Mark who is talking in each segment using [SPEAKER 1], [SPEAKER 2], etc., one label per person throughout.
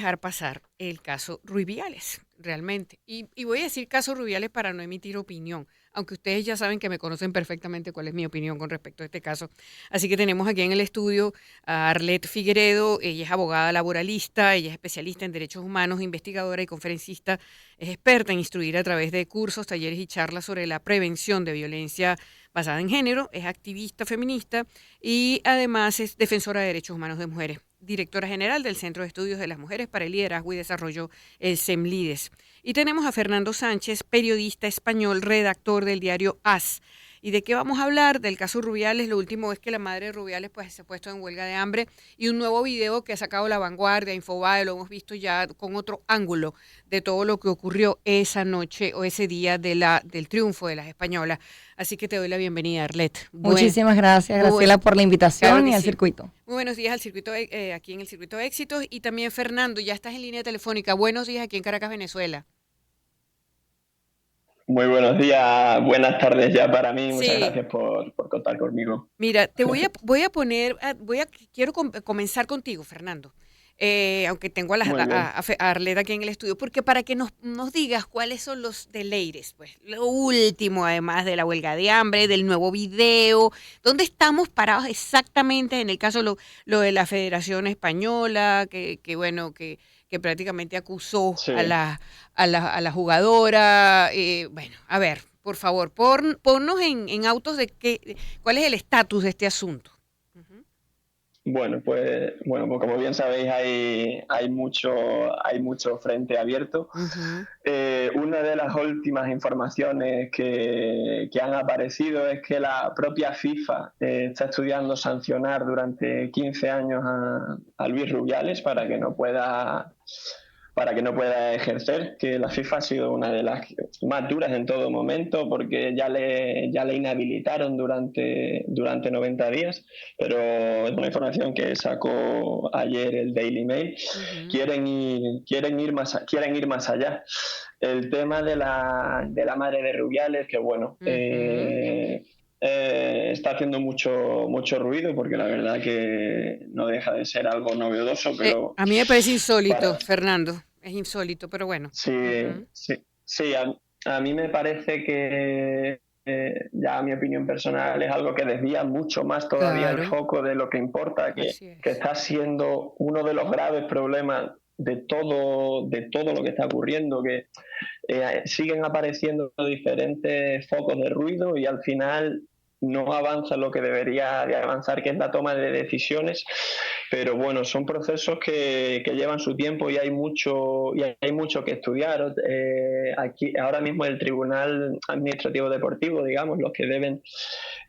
[SPEAKER 1] dejar pasar el caso Rubiales, realmente. Y voy a decir caso Rubiales para no emitir opinión, aunque ustedes ya saben que me conocen perfectamente cuál es mi opinión con respecto a este caso. Así que tenemos aquí en el estudio a Arlet Figueredo. Ella es abogada laboralista, ella es especialista en derechos humanos, investigadora y conferencista. Es experta en instruir a través de cursos, talleres y charlas sobre la prevención de violencia basada en género. Es activista feminista y además es defensora de derechos humanos de mujeres, directora general del Centro de Estudios de las Mujeres para el Liderazgo y Desarrollo, el CEMLIDES. Y tenemos a Fernando Sánchez, periodista español, redactor del diario AS. ¿Y de qué vamos a hablar? Del caso Rubiales. Lo último es que la madre de Rubiales pues, se ha puesto en huelga de hambre, y un nuevo video que ha sacado La Vanguardia, Infobae, lo hemos visto ya con otro ángulo de todo lo que ocurrió esa noche o ese día del triunfo de las españolas. Así que te doy la bienvenida, Arlet.
[SPEAKER 2] Muchísimas gracias, Graciela, por la
[SPEAKER 1] Claro
[SPEAKER 2] invitación
[SPEAKER 1] que
[SPEAKER 2] y al
[SPEAKER 1] sí.
[SPEAKER 2] circuito.
[SPEAKER 1] Muy buenos días al circuito, aquí en el Circuito de Éxitos. Y también Fernando, ya estás en línea telefónica. Buenos días aquí en Caracas, Venezuela.
[SPEAKER 3] Muy buenos días, buenas tardes ya para mí. Muchas
[SPEAKER 1] Sí,
[SPEAKER 3] gracias por contar conmigo.
[SPEAKER 1] mira, quiero comenzar contigo, Fernando. Aunque tengo
[SPEAKER 3] Muy bien.
[SPEAKER 1] a Arleta aquí en el estudio, porque para que nos digas cuáles son los deleites, pues, lo último, además de la huelga de hambre, del nuevo video, dónde estamos parados exactamente en el caso lo de la Federación Española, bueno, que prácticamente acusó
[SPEAKER 3] Sí.
[SPEAKER 1] a la jugadora. Bueno, a ver, por favor, ponnos en autos de cuál es el estatus de este asunto. Ujú.
[SPEAKER 3] Pues como bien sabéis, hay mucho frente abierto.
[SPEAKER 1] Ujú.
[SPEAKER 3] Una de las últimas informaciones que han aparecido es que la propia FIFA está estudiando sancionar durante 15 años a Luis Rubiales para que no pueda ejercer, que la FIFA ha sido una de las más duras en todo momento, porque ya le inhabilitaron durante 90 días, pero es una información que sacó ayer el Daily Mail.
[SPEAKER 1] Uh-huh.
[SPEAKER 3] Quieren ir más allá. El tema de la madre de Rubiales, que bueno,
[SPEAKER 1] Uh-huh.
[SPEAKER 3] está haciendo mucho ruido, porque la verdad que no deja de ser algo novedoso, pero
[SPEAKER 1] A mí me parece insólito,
[SPEAKER 3] para,
[SPEAKER 1] Fernando. Es insólito, pero bueno.
[SPEAKER 3] sí,
[SPEAKER 1] Uh-huh.
[SPEAKER 3] sí, a mí me parece que ya a mi opinión personal es algo que desvía mucho más todavía el
[SPEAKER 1] Claro,
[SPEAKER 3] foco de lo que importa,
[SPEAKER 1] así
[SPEAKER 3] que
[SPEAKER 1] es.
[SPEAKER 3] está siendo uno de los graves problemas de todo lo que está ocurriendo, que siguen apareciendo diferentes focos de ruido y al final no avanza lo que debería de avanzar, que es la toma de decisiones. Pero bueno, son procesos que llevan su tiempo y hay mucho que estudiar. Aquí ahora mismo el Tribunal Administrativo Deportivo, digamos, los que deben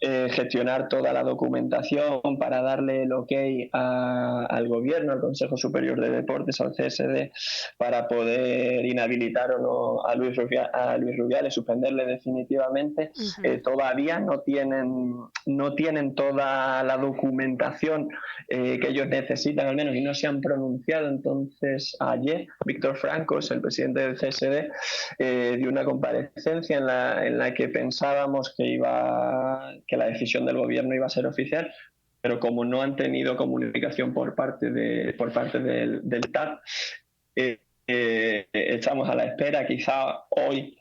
[SPEAKER 3] gestionar toda la documentación para darle el ok al gobierno, al Consejo Superior de Deportes, al CSD, para poder inhabilitar o no a Luis Rubiales, suspenderle definitivamente.
[SPEAKER 1] Uh-huh.
[SPEAKER 3] Todavía no tienen toda la documentación que ellos necesitan, al menos, y no se han pronunciado. Entonces ayer Víctor Francos, el presidente del CSD, dio una comparecencia en la que pensábamos que la decisión del gobierno iba a ser oficial, pero como no han tenido comunicación por parte del TAP, estamos a la espera. Quizá hoy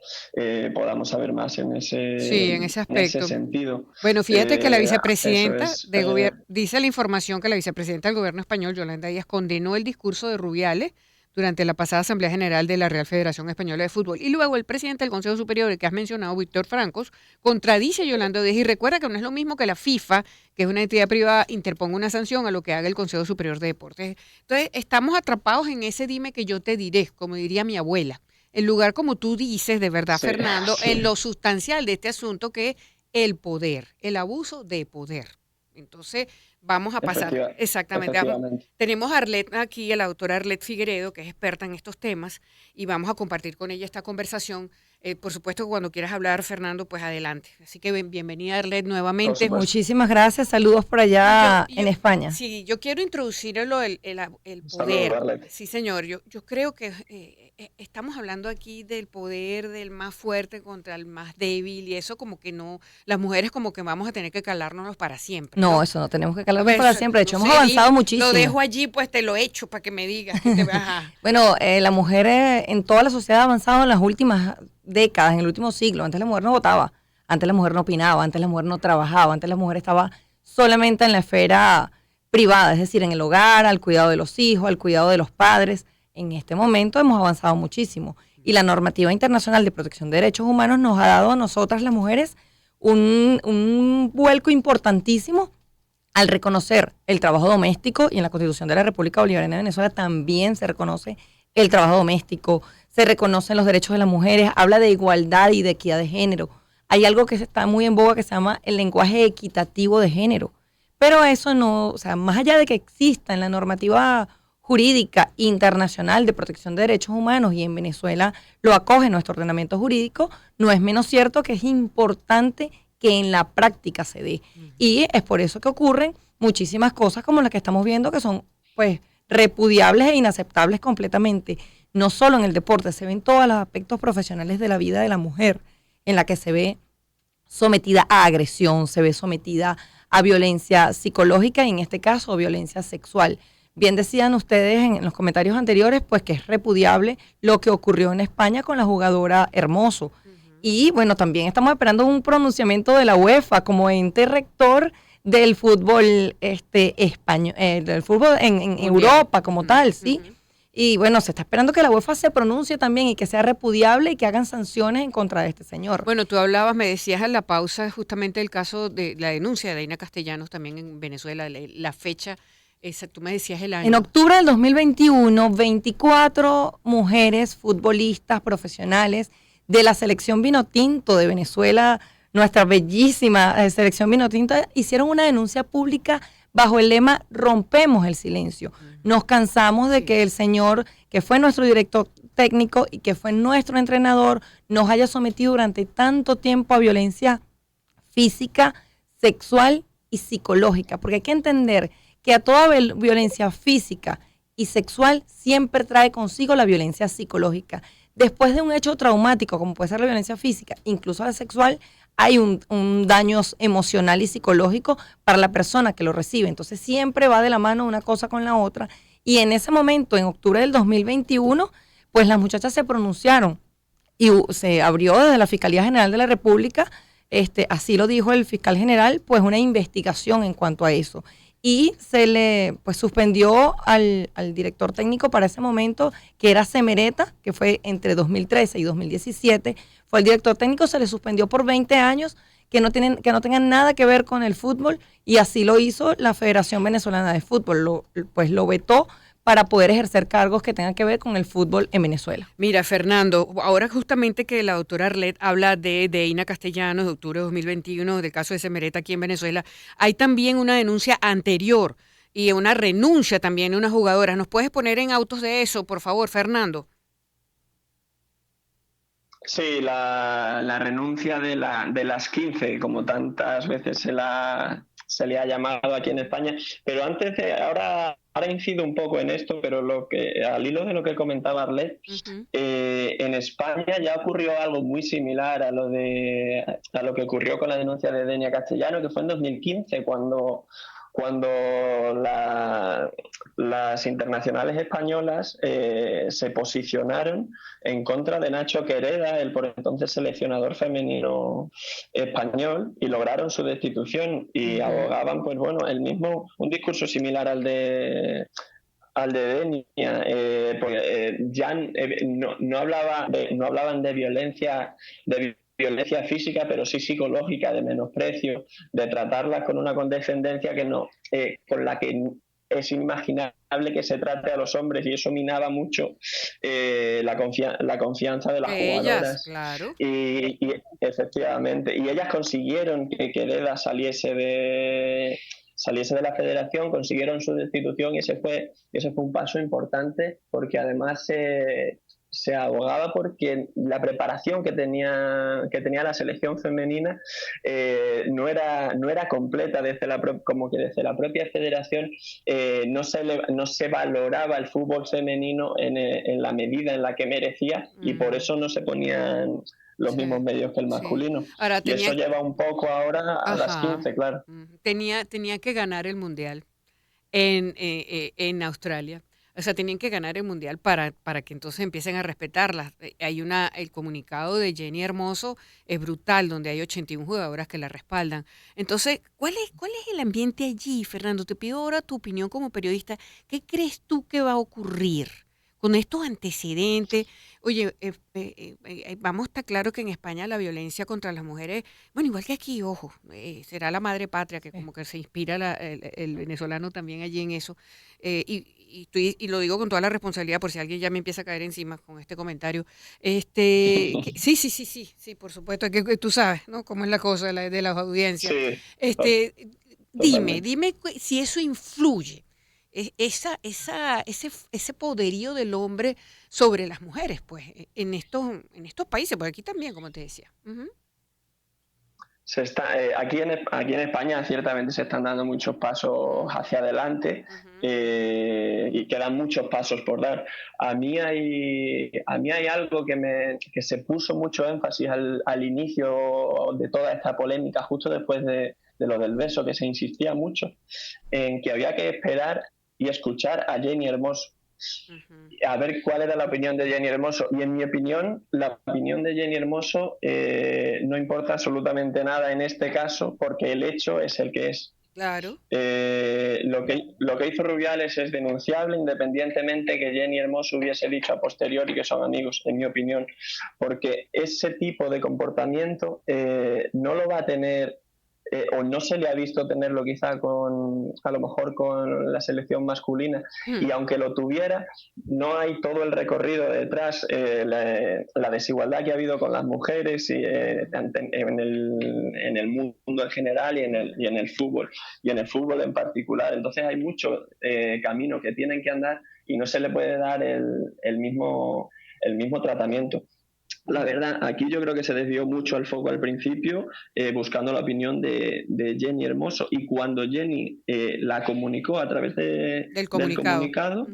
[SPEAKER 3] podamos saber más
[SPEAKER 1] Sí, en ese
[SPEAKER 3] en ese
[SPEAKER 1] aspecto.
[SPEAKER 3] sentido.
[SPEAKER 1] Bueno, fíjate que la
[SPEAKER 3] Eso
[SPEAKER 1] vicepresidenta
[SPEAKER 3] es.
[SPEAKER 1] del gobierno, dice la información que la vicepresidenta del gobierno español, Yolanda Díaz, condenó el discurso de Rubiales durante la pasada Asamblea General de la Real Federación Española de Fútbol. Y luego el presidente del Consejo Superior, el que has mencionado, Víctor Francos, contradice a Yolanda Díaz y recuerda que no es lo mismo que la FIFA, que es una entidad privada, interponga una sanción a lo que haga el Consejo Superior de Deportes. Entonces, estamos atrapados en ese dime que yo te diré, como diría mi abuela. En lugar, como tú dices, de verdad,
[SPEAKER 3] Sí,
[SPEAKER 1] Fernando,
[SPEAKER 3] sí.
[SPEAKER 1] en lo sustancial de este asunto, que es el poder, el abuso de poder. Entonces, vamos a pasar exactamente.
[SPEAKER 3] Efectivamente.
[SPEAKER 1] Tenemos a Arlet aquí, a la doctora Arlet Figueredo, que es experta en estos temas, y vamos a compartir con ella esta conversación. Por supuesto, que cuando quieras hablar, Fernando, pues adelante. Así que bienvenida, Arlet,
[SPEAKER 3] Por
[SPEAKER 1] nuevamente.
[SPEAKER 3] supuesto.
[SPEAKER 2] Muchísimas gracias, saludos por
[SPEAKER 1] Y yo,
[SPEAKER 2] allá
[SPEAKER 1] y
[SPEAKER 2] en
[SPEAKER 1] yo,
[SPEAKER 2] España.
[SPEAKER 1] sí, yo quiero introducir el
[SPEAKER 3] Saludos,
[SPEAKER 1] poder.
[SPEAKER 3] Arlet.
[SPEAKER 1] Sí, señor. Yo creo que estamos hablando aquí del poder del más fuerte contra el más débil y eso como que no, las mujeres como que vamos a tener que calárnoslos para siempre,
[SPEAKER 2] No,
[SPEAKER 1] ¿no?
[SPEAKER 2] eso no tenemos que calarnos
[SPEAKER 1] Pues,
[SPEAKER 2] para siempre. De
[SPEAKER 1] no
[SPEAKER 2] hecho, hemos
[SPEAKER 1] sé,
[SPEAKER 2] avanzado
[SPEAKER 1] lo
[SPEAKER 2] muchísimo.
[SPEAKER 1] dejo allí, pues te lo echo para que me digas. Que te, ajá.
[SPEAKER 2] Bueno, la mujer en toda la sociedad ha avanzado en las últimas décadas, en el último siglo. Antes la mujer no votaba, antes la mujer no opinaba, antes la mujer no trabajaba, antes la mujer estaba solamente en la esfera privada, es decir, en el hogar, al cuidado de los hijos, al cuidado de los padres. En este momento hemos avanzado muchísimo. Y la normativa internacional de protección de derechos humanos nos ha dado a nosotras las mujeres un vuelco importantísimo al reconocer el trabajo doméstico, y en la Constitución de la República Bolivariana de Venezuela también se reconoce el trabajo doméstico, se reconocen los derechos de las mujeres, habla de igualdad y de equidad de género. Hay algo que está muy en boga que se llama el lenguaje equitativo de género, pero eso no, o sea, más allá de que exista en la normativa jurídica internacional de protección de derechos humanos y en Venezuela lo acoge nuestro ordenamiento jurídico, no es menos cierto que es importante que en la práctica se dé. Y es por eso que ocurren muchísimas cosas como las que estamos viendo que son pues repudiables e inaceptables completamente. No solo en el deporte, se ven todos los aspectos profesionales de la vida de la mujer, en la que se ve sometida a agresión, se ve sometida a violencia psicológica y en este caso violencia sexual. Bien decían ustedes en los comentarios anteriores, pues que es repudiable lo que ocurrió en España con la jugadora Hermoso. Y bueno, también estamos esperando un pronunciamiento de la UEFA como ente rector del fútbol español, del fútbol en Europa como tal, ¿sí? Y bueno, se está esperando que la UEFA se pronuncie también y que sea repudiable y que hagan sanciones en contra de este señor.
[SPEAKER 1] Bueno, tú hablabas, me decías en la pausa justamente el caso de la denuncia de Daina Castellanos también en Venezuela, la fecha, esa, tú me decías el año.
[SPEAKER 2] En octubre del 2021, 24 mujeres futbolistas profesionales de la selección Vinotinto de Venezuela, nuestra bellísima selección Vinotinto, hicieron una denuncia pública bajo el lema "Rompemos el silencio". Nos cansamos de que el señor, que fue nuestro director técnico y que fue nuestro entrenador, nos haya sometido durante tanto tiempo a violencia física, sexual y psicológica, porque hay que entender que a toda violencia física y sexual siempre trae consigo la violencia psicológica. Después de un hecho traumático, como puede ser la violencia física, incluso la sexual, hay un daño emocional y psicológico para la persona que lo recibe. Entonces siempre va de la mano una cosa con la otra. Y en ese momento, en octubre del 2021, pues las muchachas se pronunciaron y se abrió desde la Fiscalía General de la República, así lo dijo el fiscal general, pues una investigación en cuanto a eso. Y se le pues suspendió al director técnico para ese momento, que era Semereta, que fue entre 2013 y 2017, fue el director técnico, se le suspendió por 20 años, que no tengan nada que ver con el fútbol, y así lo hizo la Federación Venezolana de Fútbol, lo vetó para poder ejercer cargos que tengan que ver con el fútbol en Venezuela.
[SPEAKER 1] Mira, Fernando, ahora justamente que la doctora Arlet habla de Deina Castellanos, de octubre de 2021, del caso de Semereta aquí en Venezuela, hay también una denuncia anterior y una renuncia también de una jugadora. ¿Nos puedes poner en autos de eso, por favor, Fernando?
[SPEAKER 3] Sí, la renuncia de las 15, como tantas veces se le ha llamado aquí en España. Pero ahora incido un poco en esto, pero al hilo de lo que comentaba Arlet, en España ya ocurrió algo muy similar a lo que ocurrió con la denuncia de Denia Castellano, que fue en 2015, cuando las internacionales españolas se posicionaron en contra de Nacho Quereda, el por entonces seleccionador femenino español, y lograron su destitución y abogaban, pues bueno, un discurso similar al de Denia, porque ya no hablaban de violencia física, pero sí psicológica, de menosprecio, de tratarlas con una condescendencia con la que es inimaginable que se trate a los hombres, y eso minaba mucho la confianza de las
[SPEAKER 1] Ellas,
[SPEAKER 3] jugadoras.
[SPEAKER 1] claro.
[SPEAKER 3] Y efectivamente, y ellas consiguieron que Quereda saliese de la federación, consiguieron su destitución, y ese fue un paso importante, porque además se abogaba porque la preparación que tenía la selección femenina no era completa como que desde la propia federación no se valoraba el fútbol femenino en la medida en la que merecía, y por eso no se ponían los mismos medios que el masculino.
[SPEAKER 1] Ahora,
[SPEAKER 3] y eso lleva un poco ahora a las 15, claro.
[SPEAKER 1] Tenía que ganar el Mundial en Australia. O sea, tenían que ganar el Mundial para que entonces empiecen a respetarlas. El comunicado de Jenny Hermoso es brutal, donde hay 81 jugadoras que la respaldan. Entonces, ¿cuál es el ambiente allí, Fernando? Te pido ahora tu opinión como periodista. ¿Qué crees tú que va a ocurrir con estos antecedentes? Oye, vamos a estar claro que en España la violencia contra las mujeres, bueno, igual que aquí, ojo, será la madre patria que como que se inspira el venezolano también allí en eso. Y lo digo con toda la responsabilidad por si alguien ya me empieza a caer encima con este comentario. Sí, por supuesto, que tú sabes, ¿no? Cómo es la cosa de las audiencias.
[SPEAKER 3] Sí,
[SPEAKER 1] Dime si eso influye. Ese poderío del hombre sobre las mujeres, pues, en estos países, porque aquí también, como te decía. Uh-huh.
[SPEAKER 3] Aquí en España ciertamente se están dando muchos pasos hacia adelante, y quedan muchos pasos por dar. A mí hay algo que se puso mucho énfasis al inicio de toda esta polémica, justo después de lo del beso, que se insistía mucho en que había que esperar y escuchar a Jenny Hermoso, a ver cuál era la opinión de Jenny Hermoso. Y en mi opinión, la opinión de Jenny Hermoso no importa absolutamente nada en este caso, porque el hecho es el que es.
[SPEAKER 1] Claro.
[SPEAKER 3] Lo que hizo Rubiales es denunciable, independientemente que Jenny Hermoso hubiese dicho a posteriori que son amigos, en mi opinión, porque ese tipo de comportamiento no lo va a tener, o no se le ha visto tenerlo quizá a lo mejor con la selección masculina, y aunque lo tuviera, no hay todo el recorrido detrás, la desigualdad que ha habido con las mujeres en el mundo en general y en el fútbol en particular. Entonces hay mucho camino que tienen que andar y no se le puede dar el mismo tratamiento. La verdad, aquí yo creo que se desvió mucho el foco al principio, buscando la opinión de Jenny Hermoso, y cuando Jenny la comunicó a través del comunicado,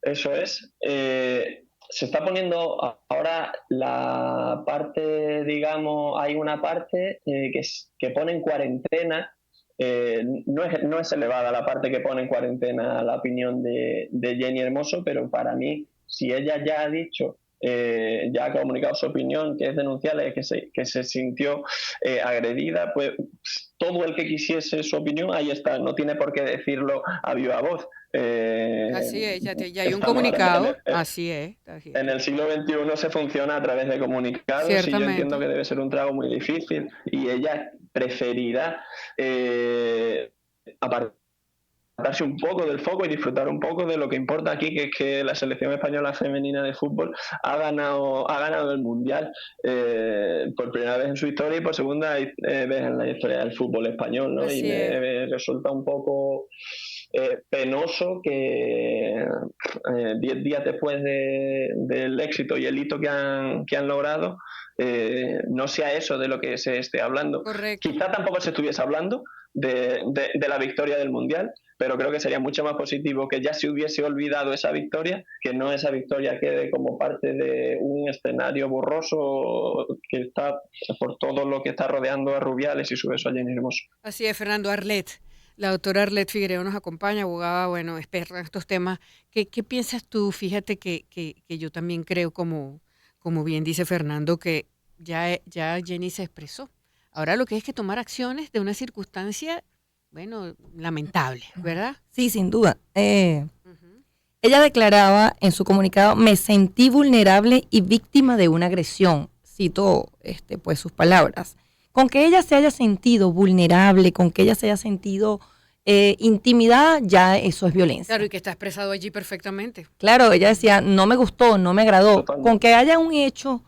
[SPEAKER 3] eso es, se está poniendo ahora la parte, digamos, hay una parte que pone en cuarentena. No es elevada la parte que pone en cuarentena la opinión de Jenny Hermoso, pero para mí, si ella ya ha dicho, ya ha comunicado su opinión, que es denunciable, que se sintió agredida, pues todo el que quisiese su opinión, ahí está, no tiene por qué decirlo a viva voz.
[SPEAKER 1] Así es, ya hay un comunicado, así es.
[SPEAKER 3] En el siglo XXI se funciona a través de comunicados, y yo entiendo que debe ser un trago muy difícil, y ella preferirá apartarse un poco del foco y disfrutar un poco de lo que importa aquí, que es que la selección española femenina de fútbol ha ganado el Mundial por primera vez en su historia y por segunda vez en la historia del fútbol español, ¿no? Y me resulta un poco penoso que 10 días después del éxito y el hito que han logrado, no sea eso de lo que se esté hablando.
[SPEAKER 1] Correcto.
[SPEAKER 3] Quizá tampoco se estuviese hablando de la victoria del Mundial, pero creo que sería mucho más positivo que ya se hubiese olvidado esa victoria, que no esa victoria quede como parte de un escenario borroso que está por todo lo que está rodeando a Rubiales y su beso a Jenny Hermoso.
[SPEAKER 1] Así es, Fernando Arlet. La doctora Arlet Figueiredo nos acompaña, abogada, bueno, experta en estos temas. ¿Qué piensas tú? Fíjate que yo también creo, como bien dice Fernando, que ya Jenny se expresó. Ahora lo que es que tomar acciones de una circunstancia, bueno, lamentable, ¿verdad?
[SPEAKER 2] Sí, sin duda. Ella declaraba en su comunicado: me sentí vulnerable y víctima de una agresión. Cito pues sus palabras. Con que ella se haya sentido vulnerable, con que ella se haya sentido intimidada, ya eso es violencia.
[SPEAKER 1] Claro, y que está expresado allí perfectamente.
[SPEAKER 2] Claro, ella decía, no me gustó, no me agradó. Totalmente. Con que haya un hecho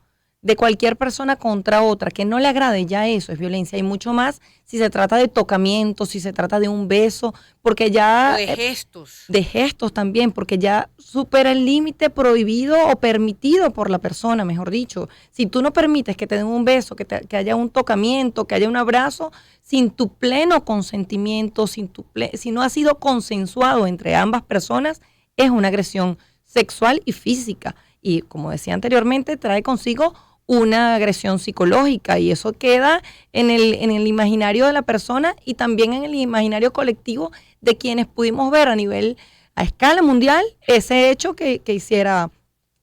[SPEAKER 2] de cualquier persona contra otra que no le agrade, ya eso es violencia. Y mucho más si se trata de tocamiento, si se trata de un beso, porque ya...
[SPEAKER 1] O de gestos.
[SPEAKER 2] De gestos también, porque ya supera el límite prohibido o permitido por la persona, mejor dicho. Si tú no permites que te den un beso, que haya un tocamiento, que haya un abrazo, sin tu pleno consentimiento, si no ha sido consensuado entre ambas personas, es una agresión sexual y física. Y como decía anteriormente, trae consigo una agresión psicológica y eso queda en el imaginario de la persona y también en el imaginario colectivo de quienes pudimos ver a escala mundial ese hecho que hiciera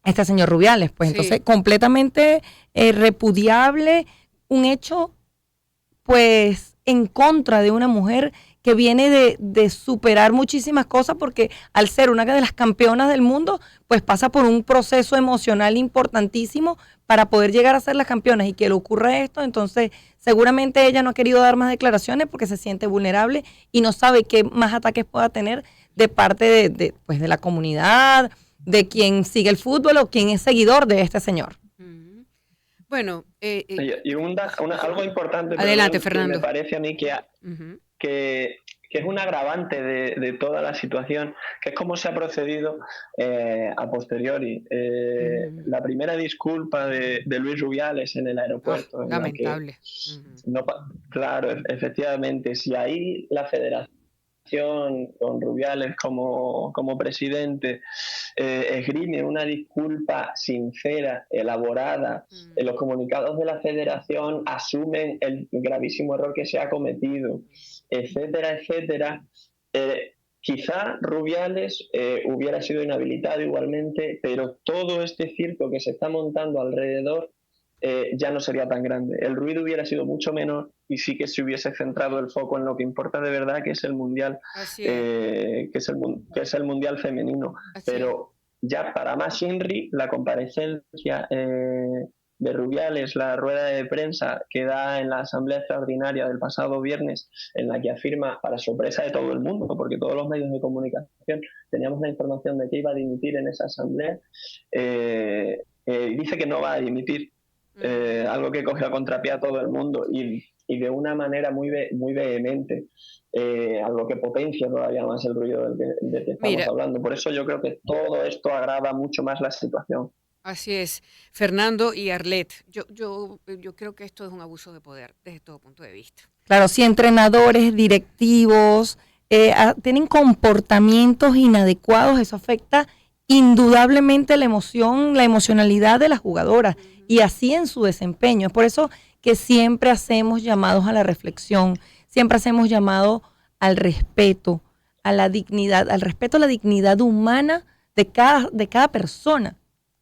[SPEAKER 2] este señor Rubiales. Pues
[SPEAKER 1] Sí.
[SPEAKER 2] entonces completamente repudiable, un hecho pues en contra de una mujer que viene de superar muchísimas cosas porque al ser una de las campeonas del mundo, pues pasa por un proceso emocional importantísimo para poder llegar a ser las campeonas y que le ocurra esto, entonces seguramente ella no ha querido dar más declaraciones porque se siente vulnerable y no sabe qué más ataques pueda tener de parte pues de la comunidad, de quien sigue el fútbol o quien es seguidor de este señor.
[SPEAKER 1] Ujú. Bueno,
[SPEAKER 3] Y algo importante,
[SPEAKER 1] Adelante,
[SPEAKER 3] perdón,
[SPEAKER 1] Fernando.
[SPEAKER 3] que me parece a mí
[SPEAKER 1] ujú,
[SPEAKER 3] que es un agravante de toda la situación, que es cómo se ha procedido a posteriori. La primera disculpa de Luis Rubiales en el aeropuerto, en la que,
[SPEAKER 1] lamentable. Ujú.
[SPEAKER 3] claro, efectivamente, si ahí la federación con Rubiales como presidente esgrime una disculpa sincera, elaborada, los comunicados de la federación asumen el gravísimo error que se ha cometido, etcétera, etcétera. Quizá Rubiales hubiera sido inhabilitado igualmente, pero todo este circo que se está montando alrededor ya no sería tan grande. El ruido hubiera sido mucho menor y sí que se hubiese centrado el foco en lo que importa de verdad, que es el mundial,
[SPEAKER 1] Así es,
[SPEAKER 3] que es el mundial femenino.
[SPEAKER 1] así es.
[SPEAKER 3] Pero ya para más Inri, la comparecencia de Rubiales, la rueda de prensa que da en la asamblea extraordinaria del pasado viernes, en la que afirma, para sorpresa de todo el mundo, porque todos los medios de comunicación teníamos la información de que iba a dimitir en esa asamblea, dice que no va a dimitir. Algo que coge a contrapié a todo el mundo y de una manera muy vehemente, algo que potencia todavía más el ruido del que estamos
[SPEAKER 1] Mira,
[SPEAKER 3] hablando. Por eso yo creo que todo esto agrava mucho más la situación.
[SPEAKER 1] así es. Fernando y Arlet, yo creo que esto es un abuso de poder desde todo punto de vista.
[SPEAKER 2] Claro, si entrenadores, directivos, tienen comportamientos inadecuados, eso afecta indudablemente la emoción, la emocionalidad de las jugadoras y así en su desempeño. Es por eso que siempre hacemos llamados a la reflexión, siempre hacemos llamado al respeto, a la dignidad, al respeto a la dignidad humana de cada persona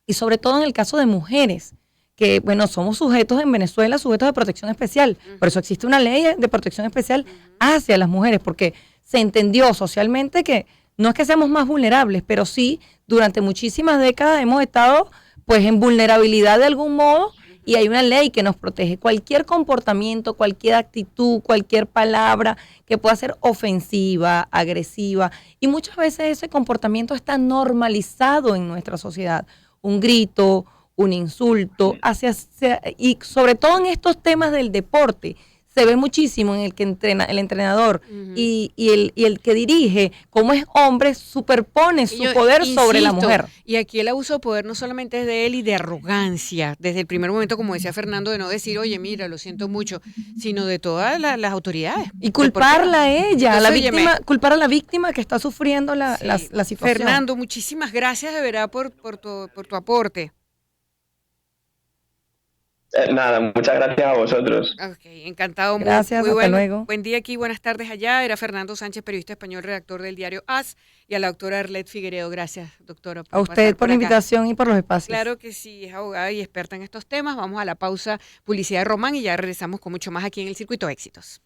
[SPEAKER 2] y sobre todo en el caso de mujeres que, bueno, somos sujetos en Venezuela, sujetos de protección especial. Por eso existe una ley de protección especial hacia las mujeres, porque se entendió socialmente que no es que seamos más vulnerables, pero sí, durante muchísimas décadas hemos estado pues en vulnerabilidad de algún modo y hay una ley que nos protege. Cualquier comportamiento, cualquier actitud, cualquier palabra que pueda ser ofensiva, agresiva, y muchas veces ese comportamiento está normalizado en nuestra sociedad. Un grito, un insulto, y sobre todo en estos temas del deporte, se ve muchísimo en el que entrena, el entrenador y el que dirige, como es hombre, superpone su poder sobre la mujer.
[SPEAKER 1] Y aquí el abuso de poder no solamente es de él y de arrogancia, desde el primer momento, como decía Fernando, de no decir, oye, mira, lo siento mucho, sino de todas las autoridades.
[SPEAKER 2] Y culparla a ella,
[SPEAKER 1] Entonces,
[SPEAKER 2] a la víctima, culpar a la víctima que está sufriendo la situación.
[SPEAKER 1] Fernando, muchísimas gracias de verdad por tu aporte.
[SPEAKER 3] Nada, muchas gracias a vosotros.
[SPEAKER 1] Ok, encantado.
[SPEAKER 2] Gracias,
[SPEAKER 1] muy
[SPEAKER 2] hasta
[SPEAKER 1] bueno.
[SPEAKER 2] luego.
[SPEAKER 1] Buen día aquí, buenas tardes allá. Era Fernando Sánchez, periodista español, redactor del diario AS, y a la doctora Arlet Figueredo. Gracias, doctora.
[SPEAKER 2] A usted por la invitación y por los espacios.
[SPEAKER 1] Claro que sí, es abogada y experta en estos temas. Vamos a la pausa, publicidad de Román, y ya regresamos con mucho más aquí en el Circuito Éxitos.